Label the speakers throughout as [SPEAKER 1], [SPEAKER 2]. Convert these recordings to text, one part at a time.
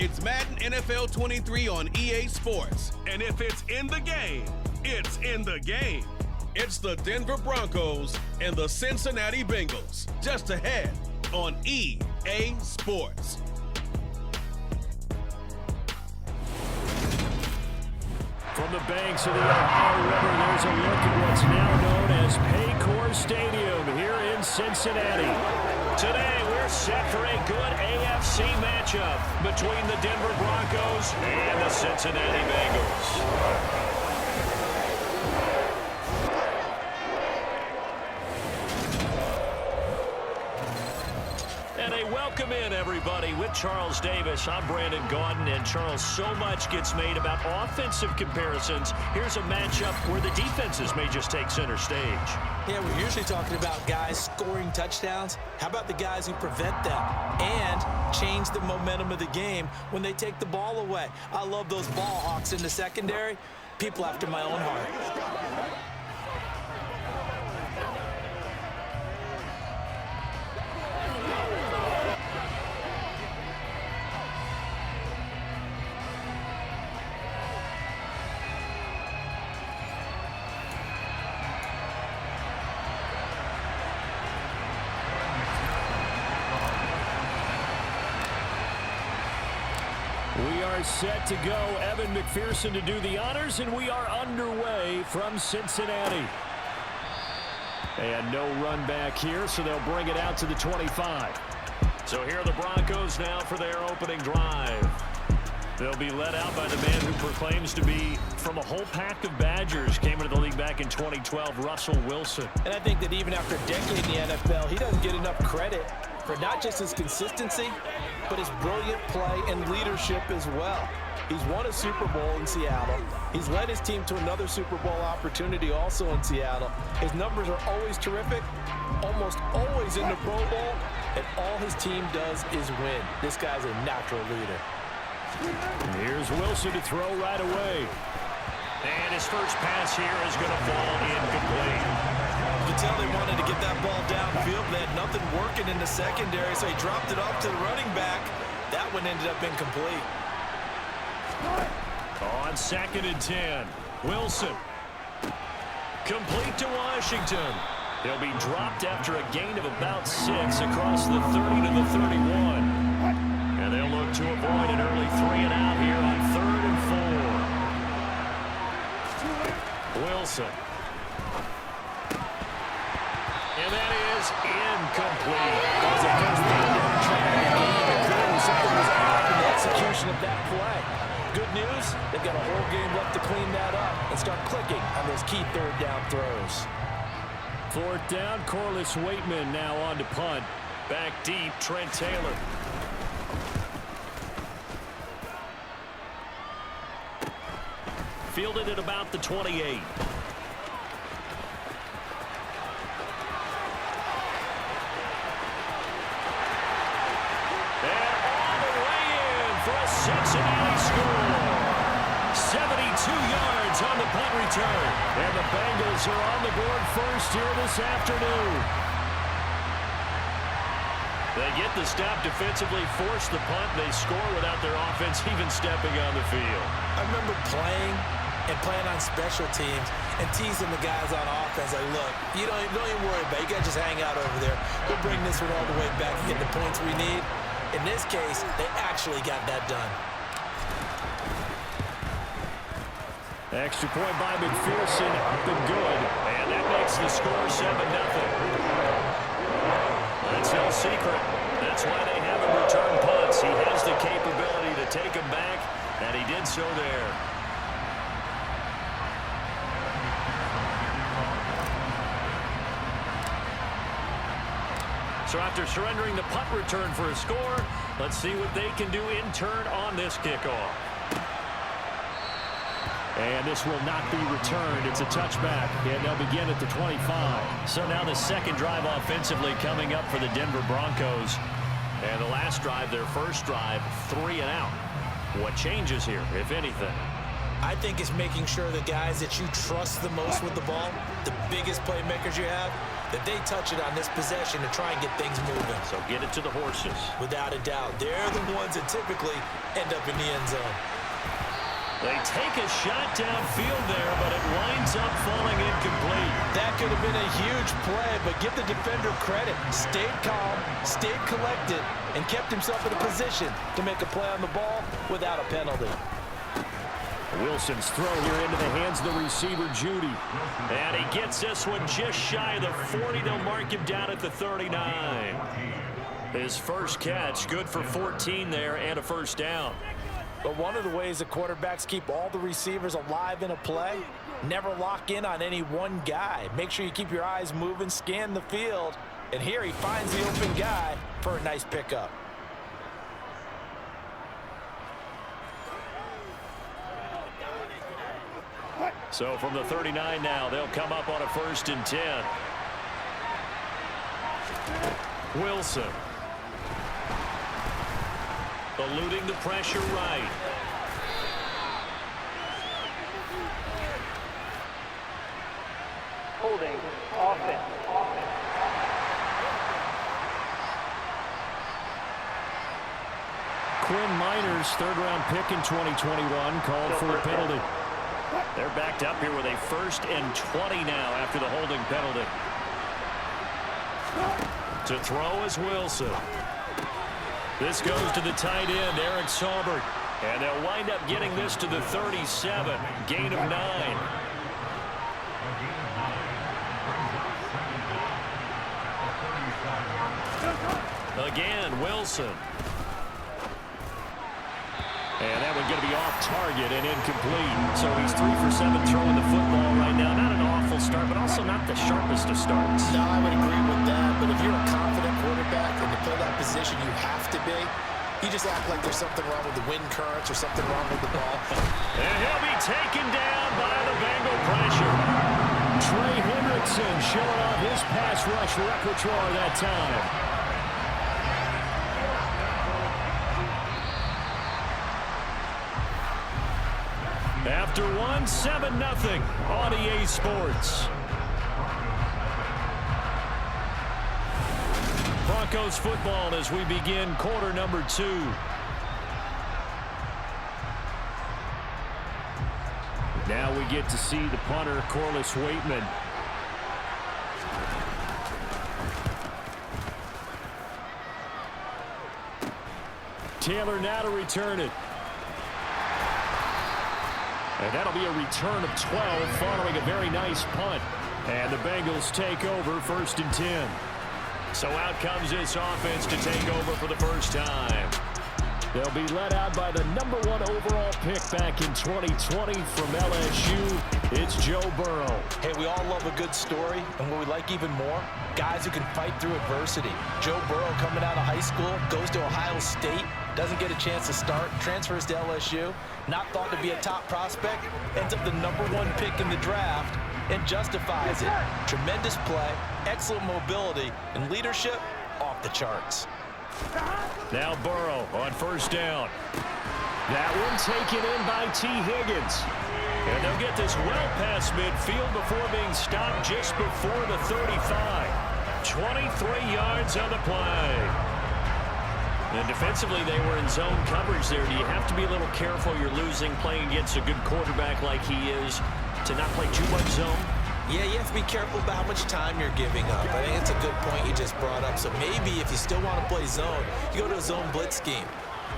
[SPEAKER 1] It's Madden NFL 23 on EA Sports.
[SPEAKER 2] And if it's in the game, it's in the game.
[SPEAKER 1] It's the Denver Broncos and the Cincinnati Bengals. Just ahead on EA Sports.
[SPEAKER 3] From the banks of the Ohio River, there's a look at what's now known as Paycor Stadium here in Cincinnati. Today, we're set for a good AFC matchup between the Denver Broncos and the Cincinnati Bengals. Welcome in, everybody. With Charles Davis, I'm Brandon Gaudin, and Charles, so much gets made about offensive comparisons. Here's a matchup where the defenses may just take center stage.
[SPEAKER 4] Yeah, we're usually talking about guys scoring touchdowns. How about the guys who prevent them and change the momentum of the game when they take the ball away? I love those ball hawks in the secondary. People after my own heart.
[SPEAKER 3] We are set to go. Evan McPherson to do the honors, and we are underway from Cincinnati. And no run back here, so they'll bring it out to the 25. So here are the Broncos now for their opening drive. They'll be led out by the man who proclaims to be from a whole pack of Badgers. Came into the league back in 2012, Russell Wilson.
[SPEAKER 4] And I think that even after a decade in the NFL, he doesn't get enough credit for not just his consistency, but his brilliant play and leadership as well. He's won a Super Bowl in Seattle. He's led his team to another Super Bowl opportunity also in Seattle. His numbers are always terrific, almost always in the Pro Bowl, and all his team does is win. This guy's a natural leader.
[SPEAKER 3] And here's Wilson to throw right away. And his first pass here is going to fall incomplete.
[SPEAKER 4] You can tell they wanted to get that ball downfield. They had nothing working in the secondary, so he dropped it off to the running back. That one ended up incomplete.
[SPEAKER 3] On 2nd and 10, Wilson. Complete to Washington. He'll be dropped after a gain of about 6 across the 30 to the 31. And they'll look to avoid an early 3 and out here on 3rd and 4. Wilson. And that is incomplete.
[SPEAKER 4] That was the first thing they were trying to game. Clearly something was off in the execution of that play. Good news, they've got a whole game left to clean that up and start clicking on those key third down throws.
[SPEAKER 3] 4th down, Corliss Waitman now on to punt. Back deep, Trent Taylor. Fielded at about the 28. Cincinnati score. 72 yards on the punt return. And the Bengals are on the board first here this afternoon. They get the stop defensively, force the punt. They score without their offense even stepping on the field.
[SPEAKER 4] I remember playing on special teams and teasing the guys on offense. Like, look, don't even worry about it. You guys just hang out over there. We'll bring this one all the way back and get the points we need. In this case, they actually got that done.
[SPEAKER 3] Extra point by McPherson, up and good. And that makes the score 7-0. That's no secret. That's why they have him return punts. He has the capability to take them back, and he did so there. So after surrendering the punt return for a score, let's see what they can do in turn on this kickoff. And this will not be returned. It's a touchback, and they'll begin at the 25. So now the second drive offensively coming up for the Denver Broncos. And the last drive, their first drive, 3 and out. What changes here, if anything?
[SPEAKER 4] I think it's making sure the guys that you trust the most with the ball, the biggest playmakers you have, that they touch it on this possession to try and get things moving.
[SPEAKER 3] So get it to the horses.
[SPEAKER 4] Without a doubt, they're the ones that typically end up in the end zone.
[SPEAKER 3] They take a shot downfield there, but it winds up falling incomplete.
[SPEAKER 4] That could have been a huge play, but give the defender credit. Stayed calm, stayed collected, and kept himself in a position to make a play on the ball without a penalty.
[SPEAKER 3] Wilson's throw here into the hands of the receiver, Judy. And he gets this one just shy of the 40. They'll mark him down at the 39. His first catch, good for 14 there and a first down.
[SPEAKER 4] But one of the ways that quarterbacks keep all the receivers alive in a play, never lock in on any one guy. Make sure you keep your eyes moving, scan the field. And here he finds the open guy for a nice pickup.
[SPEAKER 3] So from the 39 now, they'll come up on a 1st and 10. Wilson. Eluding the pressure right.
[SPEAKER 5] Holding offense.
[SPEAKER 3] Quinn Miners, 3rd-round pick in 2021, called for a penalty. They're backed up here with a 1st and 20 now after the holding penalty. To throw is Wilson. This goes to the tight end, Eric Saubert. And they'll wind up getting this to the 37. Gain of 9. Again, Wilson. And that one's going to be off target and incomplete. So he's 3 for 7 throwing the football right now. Not an awful start, but also not the sharpest of starts.
[SPEAKER 4] No, I would agree with that. But if you're a confident quarterback and to play that position you have to be, you just act like there's something wrong with the wind currents or something wrong with the ball.
[SPEAKER 3] And he'll be taken down by the Bengal pressure. Trey Hendrickson showing off his pass rush repertoire that time. After one, 7-0 on EA Sports. Broncos football as we begin quarter number 2. Now we get to see the punter, Corliss Waitman. Taylor now to return it. And that'll be a return of 12 following a very nice punt. And the Bengals take over 1st and 10. So out comes this offense to take over for the first time. They'll be led out by the #1 overall pick back in 2020 from LSU. It's Joe Burrow.
[SPEAKER 4] Hey, we all love a good story, and what we like even more, guys who can fight through adversity. Joe Burrow coming out of high school, goes to Ohio State, doesn't get a chance to start, transfers to LSU, not thought to be a top prospect, ends up the #1 pick in the draft, and justifies it. Tremendous play, excellent mobility, and leadership off the charts.
[SPEAKER 3] Now Burrow on 1st down. That one taken in by T. Higgins. And they'll get this well past midfield before being stopped just before the 35. 23 yards on the play. And defensively, they were in zone coverage there. Do you have to be a little careful? You're losing, playing against a good quarterback like he is, to not play too much zone?
[SPEAKER 4] Yeah, you have to be careful about how much time you're giving up. I think it's a good point you just brought up. So maybe if you still want to play zone, you go to a zone blitz scheme.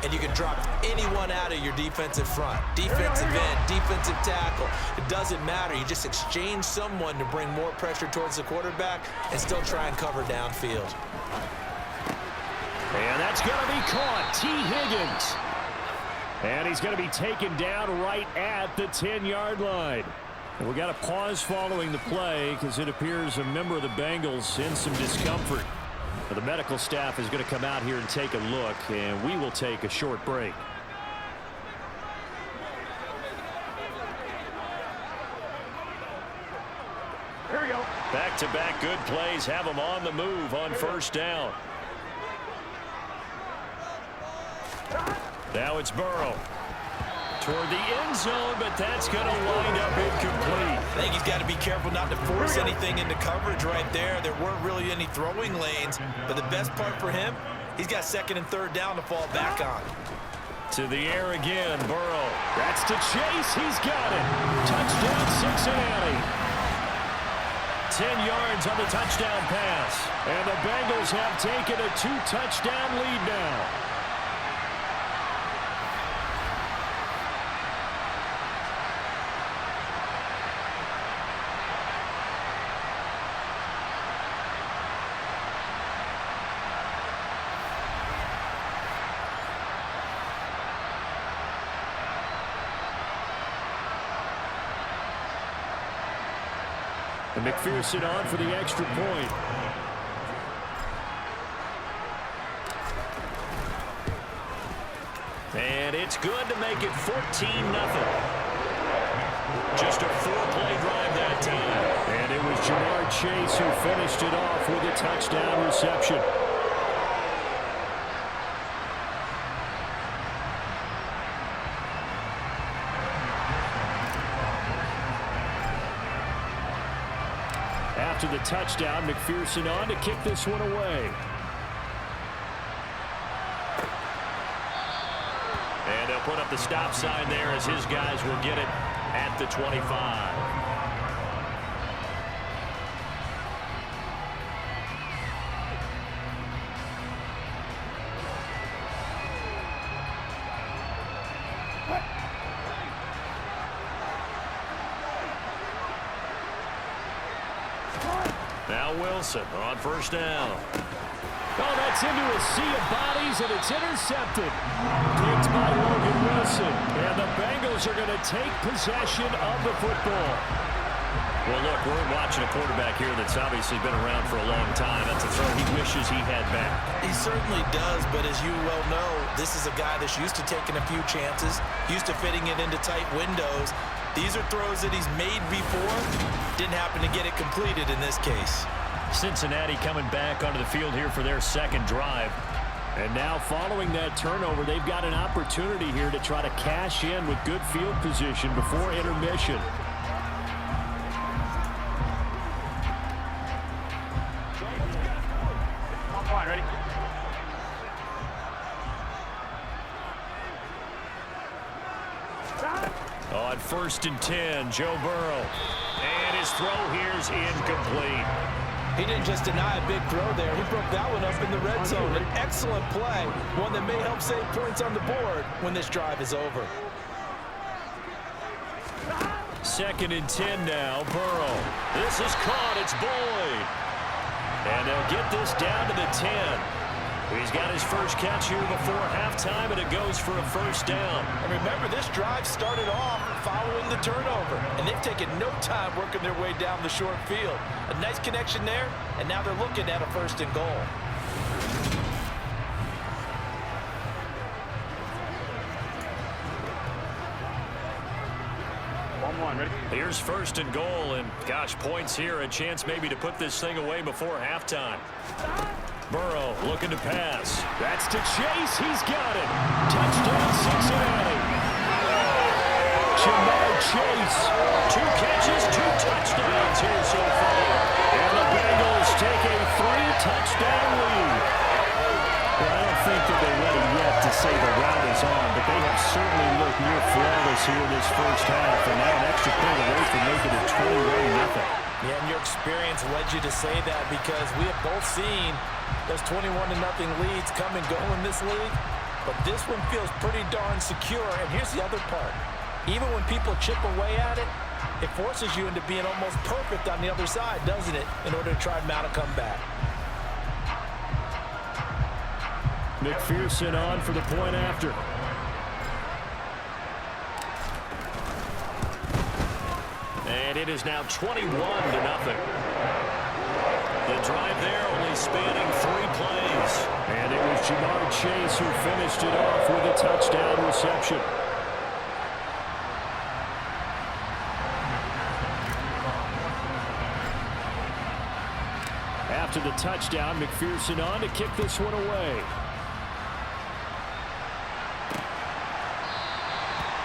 [SPEAKER 4] And you can drop anyone out of your defensive front. Defensive end, defensive tackle. It doesn't matter. You just exchange someone to bring more pressure towards the quarterback and still try and cover downfield.
[SPEAKER 3] And that's going to be caught. T. Higgins. And he's going to be taken down right at the 10-yard line. And we got a pause following the play because it appears a member of the Bengals in some discomfort. The medical staff is going to come out here and take a look, and we will take a short break.
[SPEAKER 5] Here we go.
[SPEAKER 3] Back-to-back good plays have them on the move on 1st down. Now it's Burrow. toward the end zone, but that's going to wind up incomplete.
[SPEAKER 4] I think he's got to be careful not to force anything into coverage right there. There weren't really any throwing lanes, but the best part for him, he's got second and third down to fall back on.
[SPEAKER 3] To the air again, Burrow. That's to Chase. He's got it. Touchdown, Cincinnati. 10 yards on the touchdown pass. And the Bengals have taken a 2-touchdown lead now. And McPherson on for the extra point. And it's good to make it 14-0. Just a 4-play drive that time. And it was Jamar Chase who finished it off with a touchdown reception. After the touchdown, McPherson on to kick this one away. And they'll put up the stop sign there as his guys will get it at the 25. Now Wilson on first down. Oh, that's into a sea of bodies, and it's intercepted. Picked by Logan Wilson. And the Bengals are going to take possession of the football. Well, look, we're watching a quarterback here that's obviously been around for a long time. That's a throw he wishes he had back.
[SPEAKER 4] He certainly does, but as you well know, this is a guy that's used to taking a few chances, used to fitting it into tight windows. These are throws that he's made before. Didn't happen to get it completed in this case.
[SPEAKER 3] Cincinnati coming back onto the field here for their second drive. And now following that turnover, they've got an opportunity here to try to cash in with good field position before intermission.
[SPEAKER 5] Ready?
[SPEAKER 3] On 1st and 10, Joe Burrow. And his throw here's incomplete.
[SPEAKER 4] He didn't just deny a big throw there. He broke that one up in the red zone. An excellent play, one that may help save points on the board when this drive is over.
[SPEAKER 3] 2nd and 10 now, Burrow. This is caught, it's Boyd. And they'll get this down to the 10. He's got his first catch here before halftime, and it goes for a first down.
[SPEAKER 4] And remember, this drive started off following the turnover, and they've taken no time working their way down the short field. A nice connection there, and now they're looking at a 1st and goal.
[SPEAKER 5] Ready?
[SPEAKER 3] Here's 1st and goal, and gosh, points here, a chance maybe to put this thing away before halftime. Burrow looking to pass. That's to Chase. He's got it. Touchdown, Cincinnati. Jamar Chase. 2 catches, 2 touchdowns here so far. And the Bengals take a 3-touchdown lead. Well, I don't think that they're ready yet to say the route is on, but they have certainly looked near flawless here in this first half. And now an extra point away from making it 21-0.
[SPEAKER 4] Yeah, and your experience led you to say that because we have both seen those 21-0 leads come and go in this league. But this one feels pretty darn secure. And here's the other part. Even when people chip away at it, it forces you into being almost perfect on the other side, doesn't it, in order to try and mount a comeback.
[SPEAKER 3] McPherson on for the point after. And it is now 21-0. The drive there only spanning 3 plays. And it was Jamar Chase who finished it off with a touchdown reception. After the touchdown, McPherson on to kick this one away.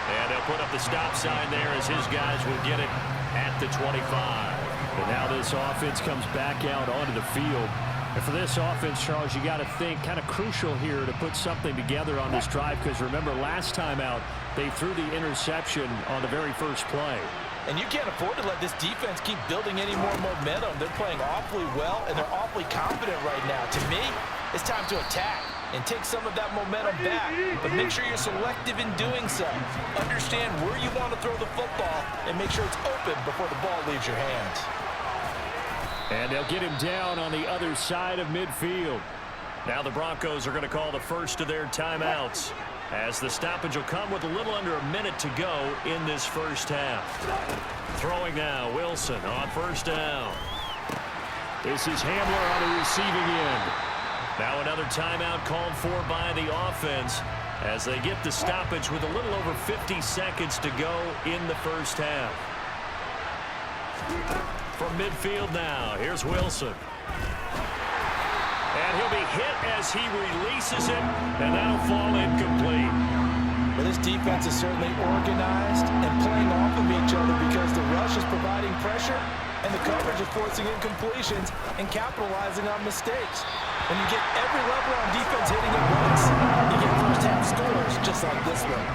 [SPEAKER 3] And put up the stop sign there as his guys will get it at the 25. And now this offense comes back out onto the field. And for this offense, Charles, you got to think kind of crucial here to put something together on this drive, because remember last time out they threw the interception on the very first play.
[SPEAKER 4] And you can't afford to let this defense keep building any more momentum. They're playing awfully well, and they're awfully confident right now. To me, it's time to attack and take some of that momentum back. But make sure you're selective in doing so. Understand where you want to throw the football and make sure it's open before the ball leaves your hands.
[SPEAKER 3] And they'll get him down on the other side of midfield. Now the Broncos are going to call the first of their timeouts, as the stoppage will come with a little under a minute to go in this first half. Throwing now, Wilson on first down. This is Hamler on the receiving end. Now another timeout called for by the offense as they get the stoppage with a little over 50 seconds to go in the first half. From midfield now, here's Wilson. And he'll be hit as he releases it, and that'll fall incomplete.
[SPEAKER 4] Well, this defense is certainly organized and playing off of each other because the rush is providing pressure and the coverage is forcing incompletions and capitalizing on mistakes. When you get every level on defense hitting at once, you get first-half scores just like this one.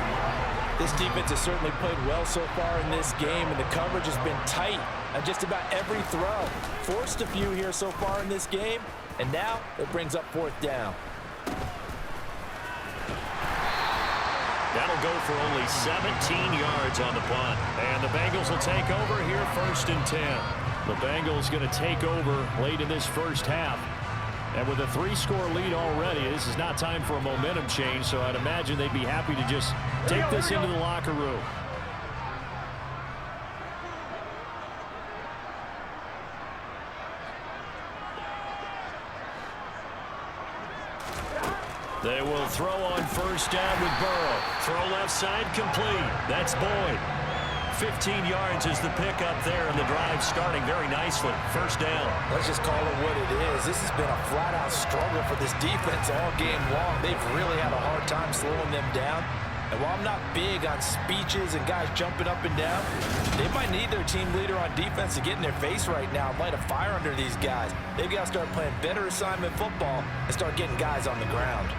[SPEAKER 4] This defense has certainly played well so far in this game, and the coverage has been tight on just about every throw. Forced a few here so far in this game, and now it brings up fourth down.
[SPEAKER 3] That'll go for only 17 yards on the punt. And the Bengals will take over here first and 10. The Bengals going to take over late in this first half. And with a 3-score lead already, this is not time for a momentum change, so I'd imagine they'd be happy to just take this into the locker room. They will throw on first down with Burrow. Throw left side complete. That's Boyd. 15 yards is the pickup there, and the drive starting very nicely. First down.
[SPEAKER 4] Let's just call it what it is. This has been a flat-out struggle for this defense all game long. They've really had a hard time slowing them down. And while I'm not big on speeches and guys jumping up and down, they might need their team leader on defense to get in their face right now and light a fire under these guys. They've got to start playing better assignment football and start getting guys on the ground.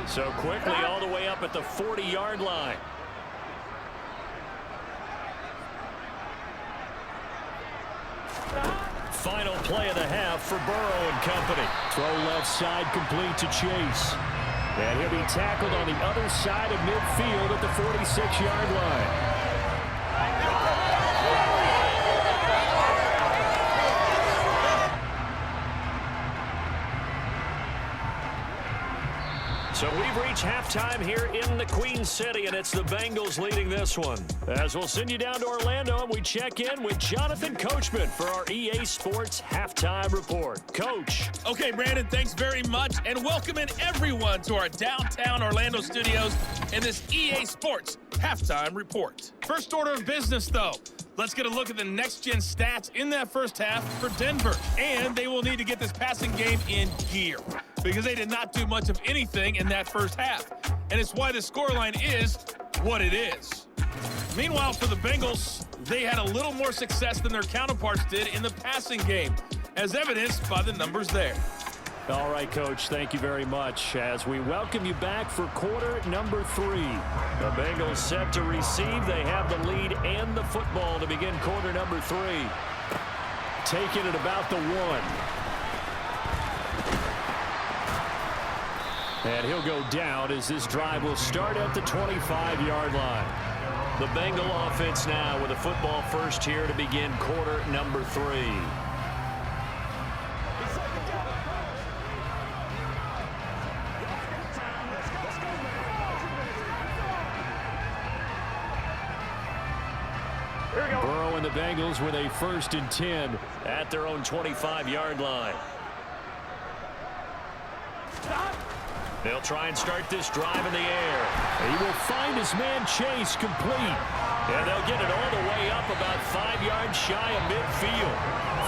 [SPEAKER 3] So quickly all the way up at the 40-yard line. Final play of the half for Burrow and company. Throw left side complete to Chase. And he'll be tackled on the other side of midfield at the 46-yard line. So we've reached halftime here in the Queen City, and it's the Bengals leading this one. As we'll send you down to Orlando, and we check in with Jonathan Coachman for our EA Sports Halftime Report. Coach.
[SPEAKER 2] Okay, Brandon, thanks very much, and welcome in everyone to our downtown Orlando studios in this EA Sports Halftime Report. First order of business, though. Let's get a look at the next-gen stats in that first half for Denver. And they will need to get this passing game in gear because they did not do much of anything in that first half. And it's why the scoreline is what it is. Meanwhile, for the Bengals, they had a little more success than their counterparts did in the passing game, as evidenced by the numbers there.
[SPEAKER 3] All right, Coach, thank you very much. As we welcome you back for quarter number 3. The Bengals set to receive. They have the lead and the football to begin quarter number 3. Taking it about the 1. And he'll go down as this drive will start at the 25-yard line. The Bengal offense now with a football first here to begin quarter number 3. Burrow and the Bengals with a 1st and 10 at their own 25-yard line. They'll try and start this drive in the air. He will find his man Chase complete. And they'll get it all the way up about 5 yards shy of midfield.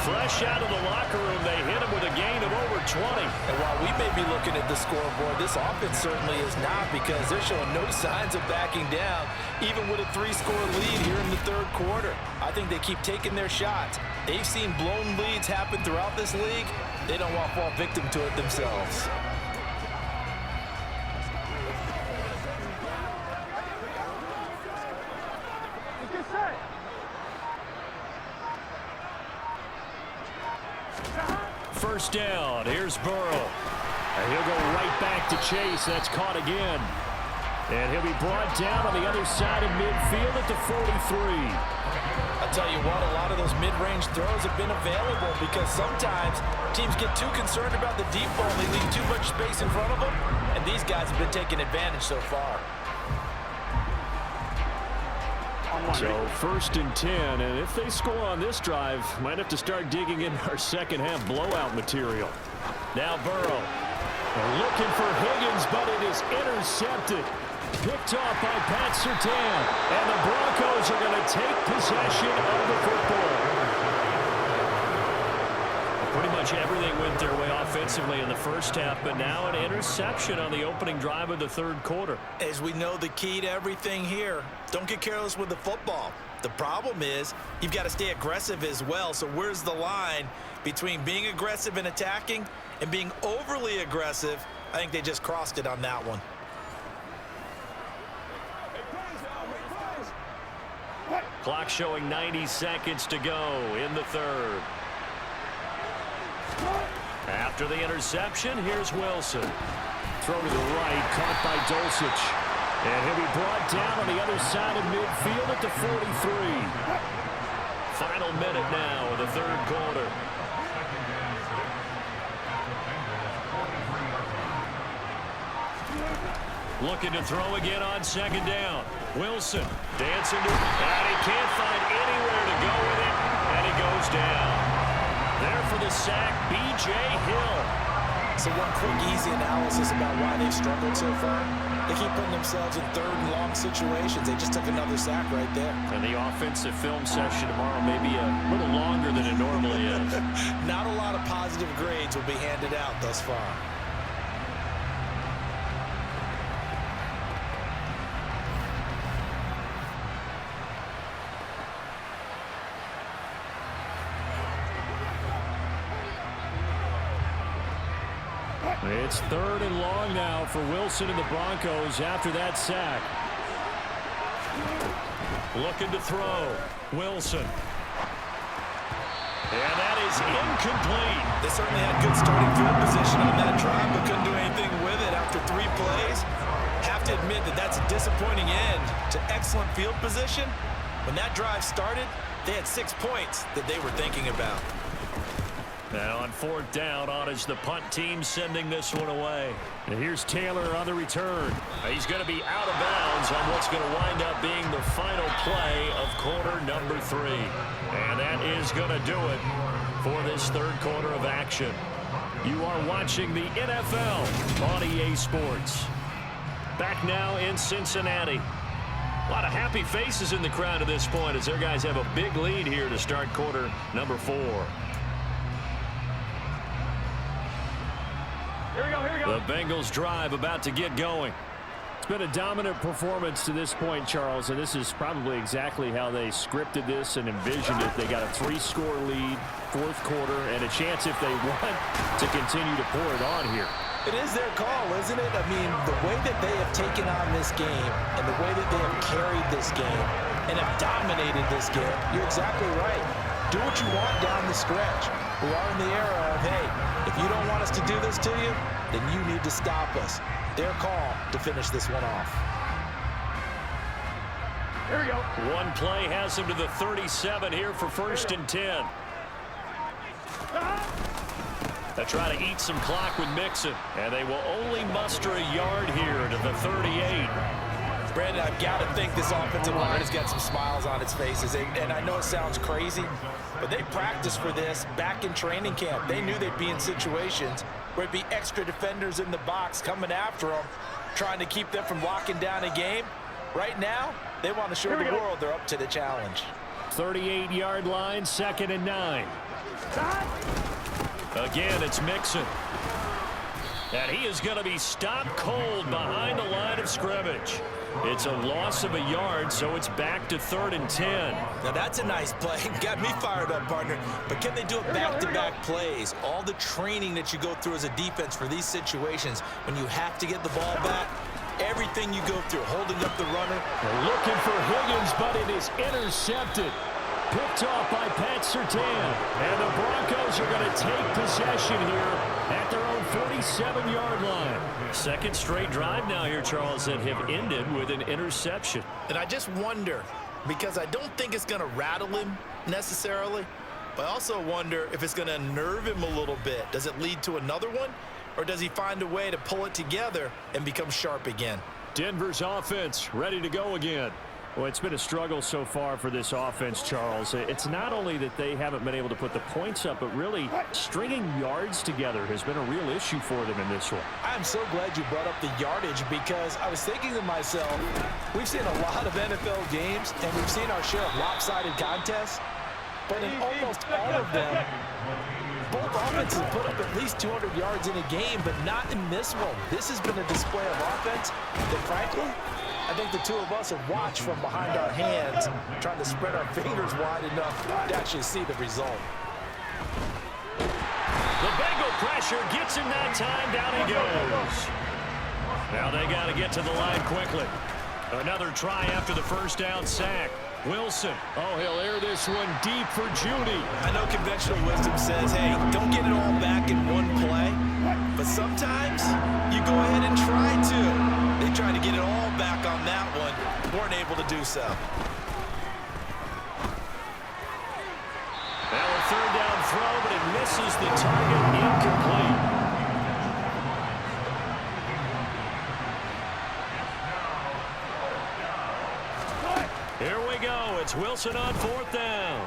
[SPEAKER 3] Fresh out of the locker room, they hit him with a gain of over 20.
[SPEAKER 4] And while we may be looking at the scoreboard, this offense certainly is not, because they're showing no signs of backing down, even with a 3-score lead here in the third quarter. I think they keep taking their shots. They've seen blown leads happen throughout this league. They don't want to fall victim to it themselves.
[SPEAKER 3] First down. Here's Burrow. And he'll go right back to Chase. That's caught again. And he'll be brought down on the other side of midfield at the 43.
[SPEAKER 4] I'll tell you what, a lot of those mid-range throws have been available, because sometimes teams get too concerned about the deep ball. They leave too much space in front of them, and these guys have been taking advantage so far.
[SPEAKER 3] So first and 10, and if they score on this drive, might have to start digging in our second half blowout material. Now Burrow. They're looking for Higgins, but it is intercepted. Picked off by Pat Surtain, and the Broncos are going to take possession of the football. Pretty much everything went their way offensively in the first half, but now an interception on the opening drive of the third quarter.
[SPEAKER 4] As we know, the key to everything here, don't get careless with the football. The problem is you've got to stay aggressive as well. So where's the line between being aggressive and attacking and being overly aggressive? I think they just crossed it on that one.
[SPEAKER 3] Clock showing 90 seconds to go in the third. After the interception, here's Wilson. Throw to the right, caught by Dulcich. And he'll be brought down on the other side of midfield at the 43. Final minute now of the third quarter. Looking to throw again on second down. Wilson dancing to, and he can't find anywhere to go with it, and he goes down. There for the sack, B.J. Hill.
[SPEAKER 4] So one quick, easy analysis about why they've struggled so far. They keep putting themselves in third and long situations. They just took another sack right there.
[SPEAKER 3] And the offensive film session tomorrow may be a little longer than it normally is.
[SPEAKER 4] Not a lot of positive grades will be handed out thus far.
[SPEAKER 3] It's third and long now for Wilson and the Broncos after that sack. Looking to throw. Wilson. And that is incomplete.
[SPEAKER 4] They certainly had good starting field position on that drive, but couldn't do anything with it after 3 plays. Have to admit that that's a disappointing end to excellent field position. When that drive started, they had 6 points that they were thinking about.
[SPEAKER 3] Now on fourth down, on is the punt team sending this one away. And here's Taylor on the return. He's going to be out of bounds on what's going to wind up being the final play of quarter number 3. And that is going to do it for this third quarter of action. You are watching the NFL on EA Sports. Back now in Cincinnati. A lot of happy faces in the crowd at this point as their guys have a big lead here to start quarter number 4. The Bengals drive about to get going. It's been a dominant performance to this point, Charles, and this is probably exactly how they scripted this and envisioned it. They got a 3-score lead, fourth quarter, and a chance if they want to continue to pour it on here.
[SPEAKER 4] It is their call, isn't it? I mean, the way that they have taken on this game and the way that they have carried this game and have dominated this game, you're exactly right. Do what you want down the stretch. We are in the era of, hey, if you don't want us to do this to you, then you need to stop us. Their call to finish this one off.
[SPEAKER 5] Here we go.
[SPEAKER 3] One play has them to the 37 here for first and 10. They try to eat some clock with Mixon, and they will only muster a yard here to the 38.
[SPEAKER 4] Brandon, I've got to think this offensive line has got some smiles on its faces. And I know it sounds crazy, but they practiced for this back in training camp. They knew they'd be in situations where it'd be extra defenders in the box coming after them, trying to keep them from locking down a game. Right now, they want to show the world they're up to the challenge.
[SPEAKER 3] 38-yard line, 2nd and 9. Again, it's Mixon. And he is going to be stopped cold behind the line of scrimmage. It's a loss of a yard, so it's back to 3rd and 10.
[SPEAKER 4] Now that's a nice play. Got me fired up, partner. But can they do it back-to-back plays? All the training that you go through as a defense for these situations, when you have to get the ball back, everything you go through, holding up the runner.
[SPEAKER 3] They're looking for Higgins, but it is intercepted. Picked off by Pat Surtain. And the Broncos are going to take possession here at their own 47-yard line. Second straight drive now here, Charles, that have ended with an interception.
[SPEAKER 4] And I just wonder, because I don't think it's going to rattle him necessarily, but I also wonder if it's going to unnerve him a little bit. Does it lead to another one? Or does he find a way to pull it together and become sharp again?
[SPEAKER 3] Denver's offense ready to go again. Well, it's been a struggle so far for this offense, Charles. It's not only that they haven't been able to put the points up, but really stringing yards together has been a real issue for them in this one.
[SPEAKER 4] I'm so glad you brought up the yardage, because I was thinking to myself, we've seen a lot of NFL games, and we've seen our share of lopsided contests, but in almost all of them, both offenses put up at least 200 yards in a game, but not in this one. This has been a display of offense that, frankly, I think the two of us have watched from behind our hands, trying to spread our fingers wide enough to actually see the result.
[SPEAKER 3] The Bengal pressure gets him that time. Down he goes. Now they got to get to the line quickly. Another try after the first down sack. Wilson. Oh, he'll air this one deep for Judy.
[SPEAKER 4] I know conventional wisdom says, hey, don't get it all back in one play. But sometimes you go ahead and try to. They tried to get it all back on that one. Weren't able to do so.
[SPEAKER 3] Now a third down throw, but it misses the target. Incomplete. Here we go. It's Wilson on 4th down.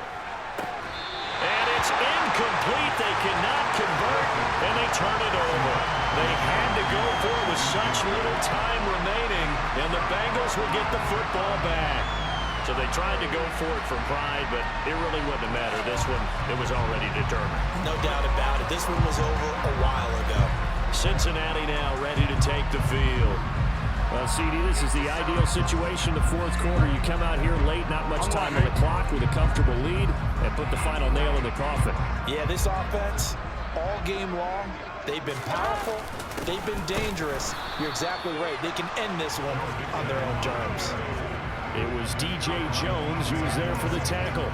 [SPEAKER 3] And it's incomplete. They cannot convert, and they turn it over. They had to go for it with such little time remaining, and the Bengals will get the football back. So they tried to go for it for pride, but it really wouldn't have mattered. This one, it was already determined.
[SPEAKER 4] No doubt about it. This one was over a while ago.
[SPEAKER 3] Cincinnati now ready to take the field. Well, CD, this is the ideal situation. The 4th quarter, you come out here late, not much time on the clock, with a comfortable lead, and put the final nail in the coffin.
[SPEAKER 4] Yeah, this offense, all game long, they've been powerful, they've been dangerous. You're exactly right. They can end this one on their own terms.
[SPEAKER 3] It was DJ Jones who was there for the tackle.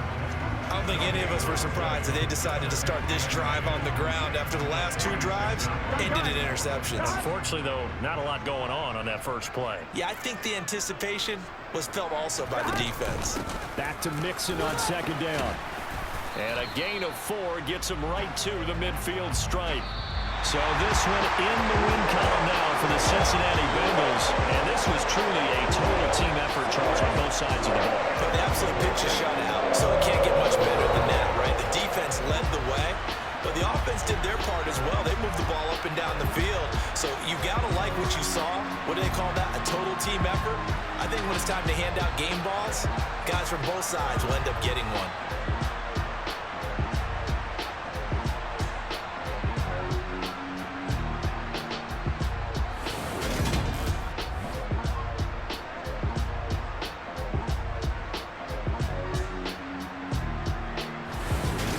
[SPEAKER 4] I don't think any of us were surprised that they decided to start this drive on the ground after the last 2 drives ended in interceptions.
[SPEAKER 3] Unfortunately, though, not a lot going on that first play.
[SPEAKER 4] Yeah, I think the anticipation was felt also by the defense.
[SPEAKER 3] Back to Mixon on 2nd down. And a gain of 4 gets him right to the midfield stripe. So this one in the win column now for the Cincinnati Bengals. And this was truly a total team effort, Charles, on both sides of the ball.
[SPEAKER 4] But the absolute pitch is shut out, so it can't get much better than that, right? The defense led the way, but the offense did their part as well. They moved the ball up and down the field. So you got to like what you saw. What do they call that? A total team effort? I think when it's time to hand out game balls, guys from both sides will end up getting one.